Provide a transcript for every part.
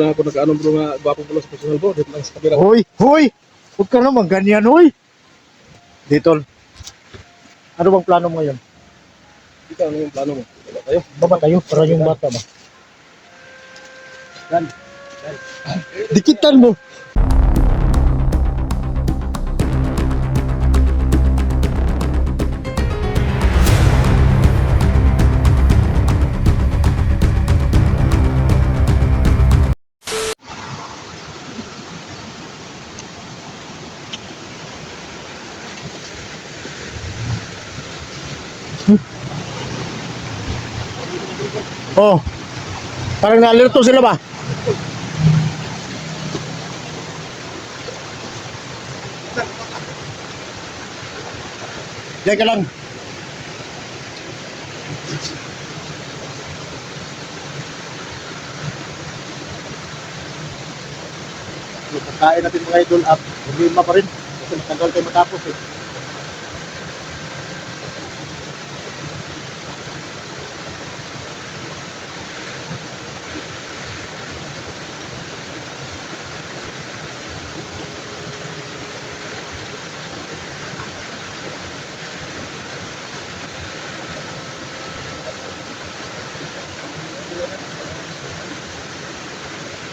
Na ako nag-ano bro nga gwapo pala sa personal bro, dito lang sa kamera. Hoy, hoy! Huwag ka naman ganyan, hoy! Dito, ano bang plano mo ngayon? Ikaw, ano yung plano mo? Wala tayo. Baba tayo para yung bata ba? Yan. Dikitan mo! Oh, parang nalirto sila ba? Diyan ka lang. Pagkain natin mga idol at problema pa rin kasi matagal tayo matapos eh.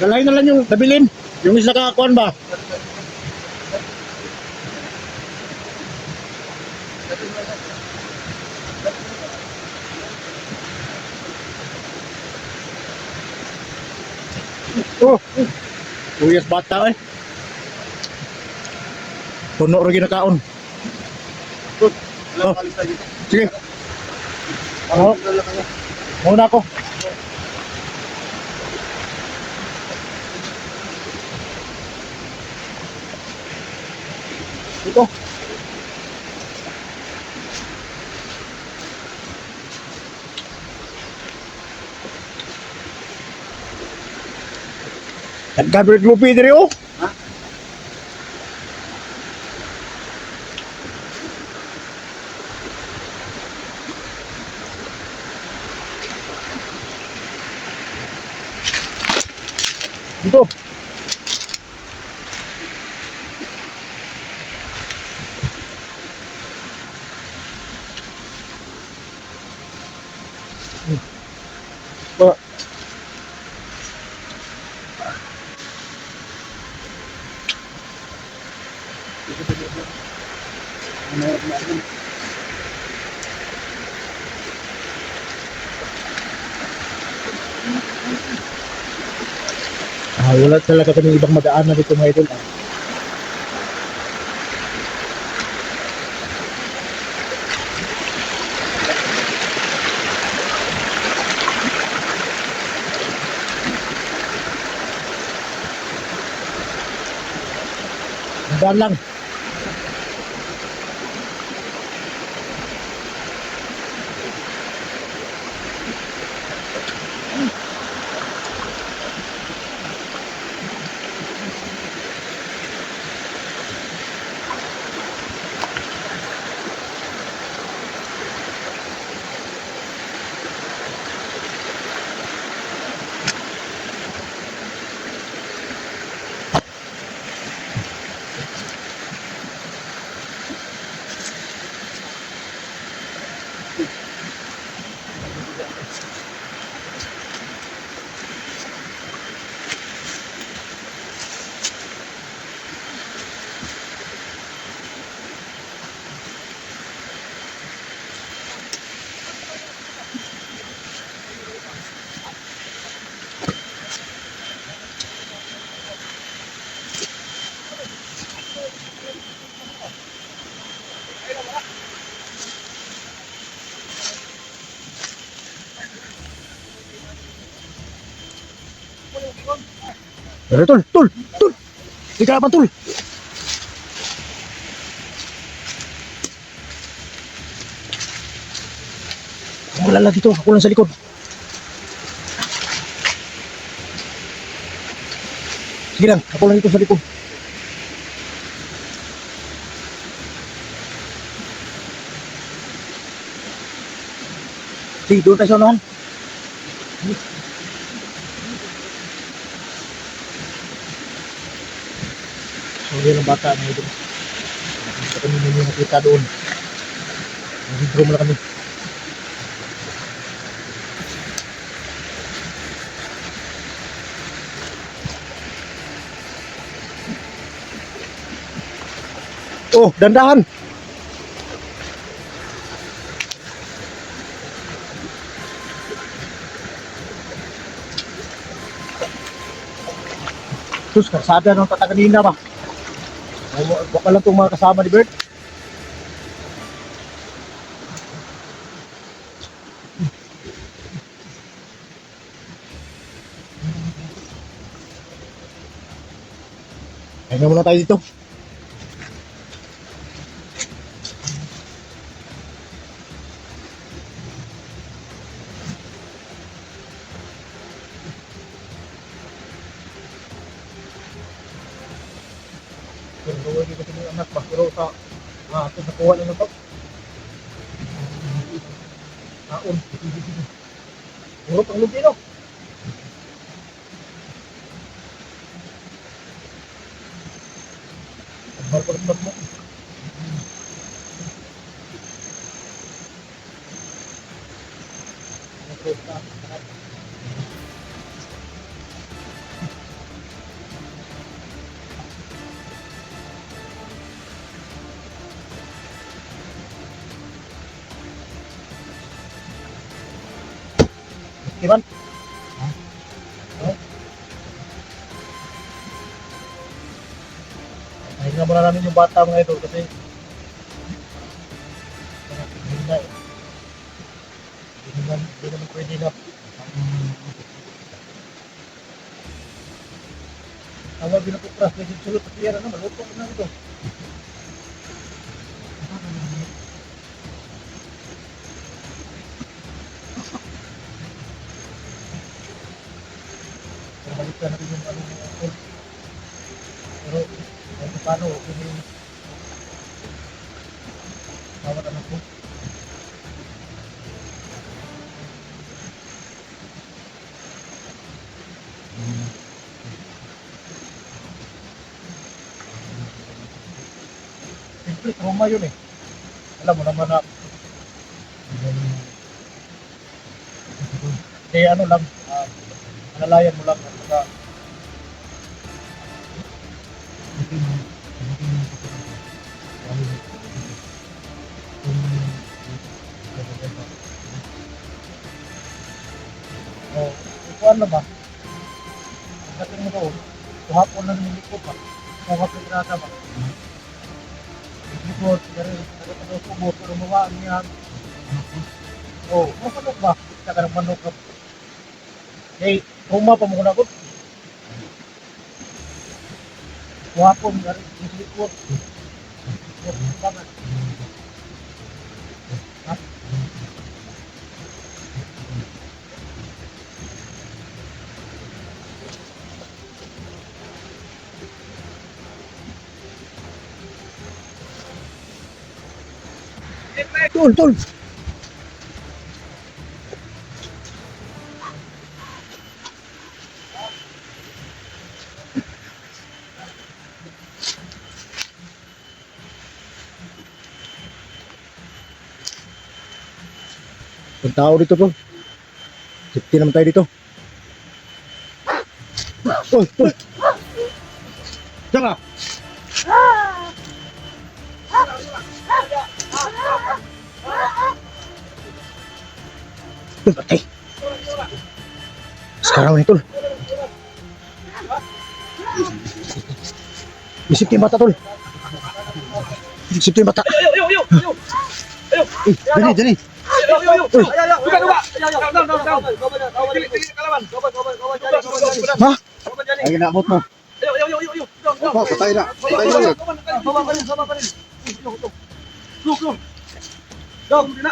Galahin na lang yung nabilin. Yung isa kakakuan ba? Oh, uyas bata eh. Puno rin ginakaon. Oh, sige. Oh, muna ako. Ito. Nag-gabriel mo pwede rin oh. Ha? Ito. Ba. Wala talaga kami ibang madaanan dito mga idol. Daan lang. Pero tol, tol, tol. Ika pa tol. Wala lang dito, ako lang sa likod. Sige lang, ako lang dito sa likod. Sige, doon tayo sa unahan. Ang yun ang bata na ito. Sa kami nyo nakita doon. Nag-hidro mo na kami. Oh, dandahan! Sus, karsada ng tataganina ba? Baka lang itong mga kasama ni Bert. Kaya muna tayo dito. Pero gawin dito sa mga anak ba? Pero sa ito nakuha na ito. Taon. Puro pang lubino. Marpag mo. Ivan? Pahinga muna namin yung bata mga idol kasi hindi na eh. Hindi naman pwede na. Ang mga binapupras na yung sulot at yan na maluto na ito. Pero balikan natin yung ano mga idol. Pero kahit paano, okay na yung bawat anak ko. Siyempre, trauma yun eh. Alam mo naman na kaya ano lang, alalayan mo lang at saka ikuan na ba? Pagdating mo doon, kuhapon na nilikod ba? Kuhapon na ba? Likod, nagkakataw kubot, pero mawaan niya. Oo, masanok ba? Saka ng manok ka. Eh, rumah pa mo ko na ko. Kuhapon, nilikod. Bangat. Ha? Tol, tol. Ang tao dito, tol. Safety naman tayo dito. Tol, tol. Diyan ka. Patay. Sekarang nih, Tol. Isip yung mata, Tol. Isip yung mata. Dali, dali. Ha? Ay, naabot mo. Oh, patay na. Patay na.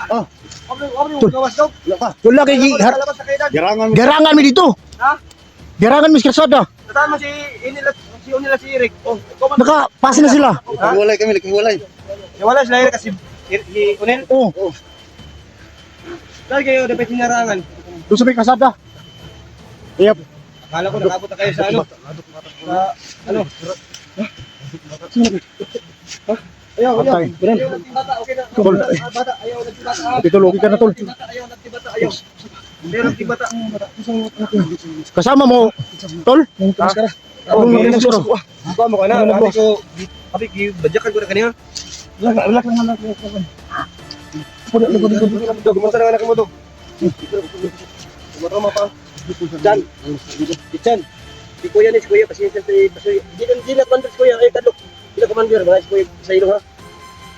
Oh. Wala kay garangan mi dito. Ha? Garangan mi sa kalsada. Tama si Unila si Eric. Oh, Naka-pass na sila. Naghiwalay kami, naghiwalay. wala sila Eric kasi si Unil. Oh, Dahil kayo dapat hinarangan. doon sa may kalsada. Yep. Akala ko nakabot na kayo sa ano. Sa ano? Ayaw, ayaw. Patay. Ayaw nagtibata, okay na. Tol. Bata, ayaw nagtibata. Tol, okay ka na, tol. Nagtibata, ayaw nagtibata, ayaw. Ayaw nagtibata. Kasama mo, tol? Oh, Anong gilas nagtibata? ko. Kuha mo ka na. Sabi ko, badyakan ko na kaniya. Relax lang. Dog, kumusta na anak mo, Dog? Kumatrama pa. Chan. Chan. Si Kuya ni, si Kuya, pasensya sa Di na commander si Kuya, ay kadlok. Di na commander, mga si Kuya sa ilo ha.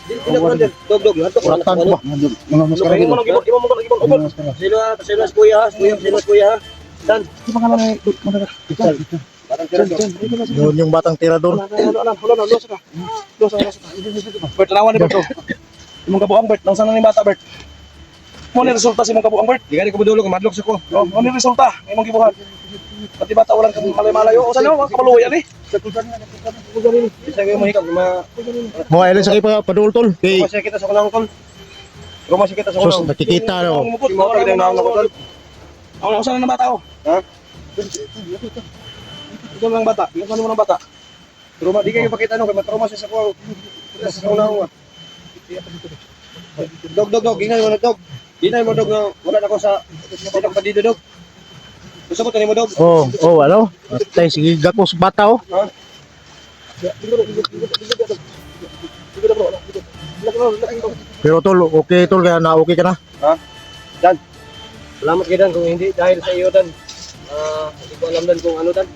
Di na commander. Dog, hanto ko. Kuratan ko ba? Mga maskara Imo mo gibon, imo mo gibon. Sa ilo ha, sa ilo si Kuya ha. Kuya, sa ilo si Kuya ha. Chan. Di pa nga lang Chan. Parang tira doon. yun yung batang tirador. Bert, lawan ni Bert. Imong kabuang Bert, nang sana ni bata Bert. Mo ni resulta si imong kabuang Bert. Di ka ko budulog, madlok sa ko. Oh, mo ni resulta, imong gibuhat. Pati bata walang malay-malayo. O sana mo kapaluya ni. Bisa kayo mahikap, Mga ilan sa kayo pa, padul, tol. Kay, Rumah kita sa kulang tol. Rumah kita sa sus, kulang. nakikita, no? Imo ka din na ako tol. Ako sana ng bata oh. Ha? Ito lang bata, ito mo ng bata. Rumah di kayo pakita no, kay matrauma siya sa kulang. Sa kulang. Dog, ginay mo na dog. Ginay mo dog na wala na ko sa sinang padido dog. Gusto mo tanim mo dog? Ano? Tay, sige, gakos bata, oh. Ha? Pero, tol, okay, tol, kaya na okay ka na. Dan. Salamat kay Dan kung hindi dahil sa iyo Dan. Hindi ko alam Dan kung ano Dan.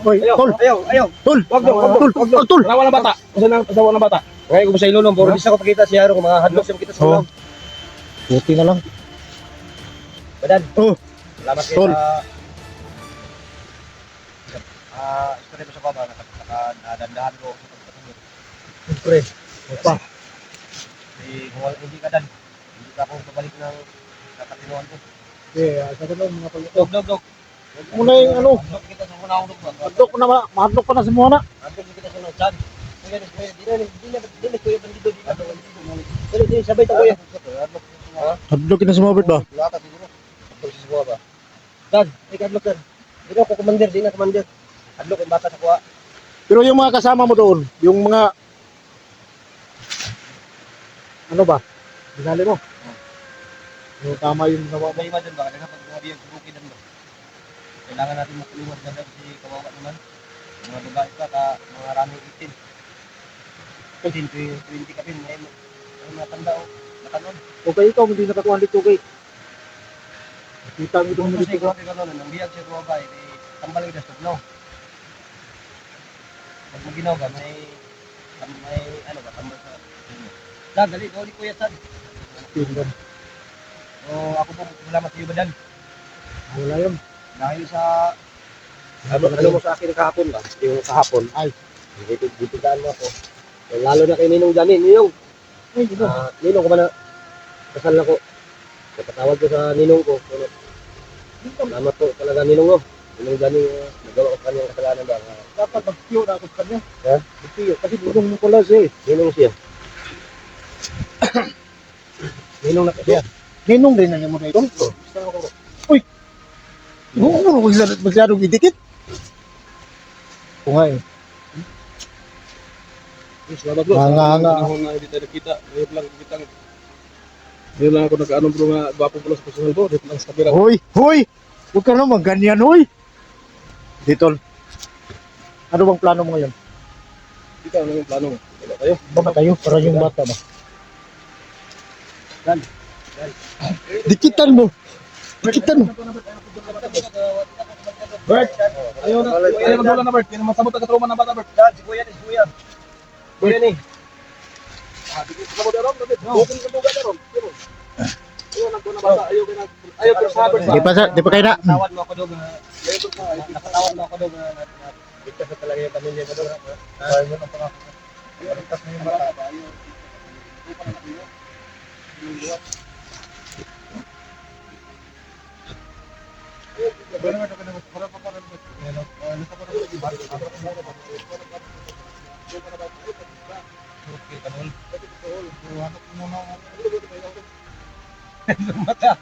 Oy, tol, Ayaw. tol, Wag daw, wag daw. tol, tol. Lawan ng bata. Usa nang pasawa ng bata. Ngayon ko sa ilo no, puro bisa ko pakita siya ro mga hadlok siya kita sa Oh. kulang. Buti na lang. Badan. Oh, Salamat kay Tol. Istorya mo sa baba, nakadandahan ko sa pagkasunod. siyempre. Opa. Kung wala hindi ka dan, hindi ka ako babalik ng kakatinuan ko. Sa ganun, mga pag- Dog. Muna yung ano, Dog kita sa kunahon dog ba? hadlok na, mahadlok pa na si Mona. Dog kita sa kunahon. Chan. Di na kuya bandido. Dili, sabay ta kuya. Hadlok na si Mobert ba? Lata siguro. Dog sa kuha ba? Dan, adlok dan. Di na ako commander, di na commander. Adlok ang bata sa kuha. Pero yung mga kasama mo doon, yung mga, ano ba? Binali mo? Yung tama yung nawa mo. May iba dyan ba? Kapag nabiyag sa bukid ba? Kailangan natin makuliwas na daw si kawawa naman. Mga babae pa, mga raming 18. 20 ka pin, may matanda o nakanon. Okay, ikaw, hindi nakakuha dito, okay? Kita mo itong Kung dito kasi ka. grabe ka nun, nang biyag siya babae, tambaling na stop, no? Pag maginaw ka, may ano ba, tambal sa inyo. Dan, dali, dali kuya, Dan. So, ako po, salamat sa iyo ba, Dan? Wala yun. Dahil sa ano mo sa akin kahapon ba? Yung kahapon. Ay. Dito daan mo ako. Lalo na kay Ninong Janin. Ninong. Ay, dito. Ninong ko ba na kasal na ko. Napatawag ko sa Ninong ko. Salamat po talaga Ninong no. Ninong Janin nagawa ko kanyang kasalanan ba. Dapat mag-tiyo na ako sa kanya. Ha? Mag-tiyo. Kasi dudong mo pala siya eh. Ninong siya. Ninong na siya. Ninong din na niya mo na ito. Uy! Oo, masyadong idikit. Oo nga eh. Salamat bro. Hanga. Panahon na hindi tayo nakita. Ngayon lang kita. Ngayon lang ako nagkaano bro nga gwapo pala sa personal bro. Dito lang sa kamera. Hoy! Huwag ka naman ganyan, hoy! Dito. Ano bang plano mo ngayon? Kita ano yung plano mo? Wala tayo. Baka tayo para yung bata ba? Dan. Dikitan mo! Dikitan mo! Bert! Ayaw na. Ayaw na na Bert. Kaya naman sabot ang katrauma ng bata Bert. Dan, si Kuya ni, si Kuya. Kuya ni. Dikit sa mo daron. Bukong sa buga daron. Ayaw na na bata. Ayaw ko sa Bert. Di pa kayo na. Nakatawad mo ako dog. Nakatawad mo ako dog. Ligtas na talaga yung pamilya mo dog. Ayaw mo ng pangako. Ligtas na yung bata. Mata.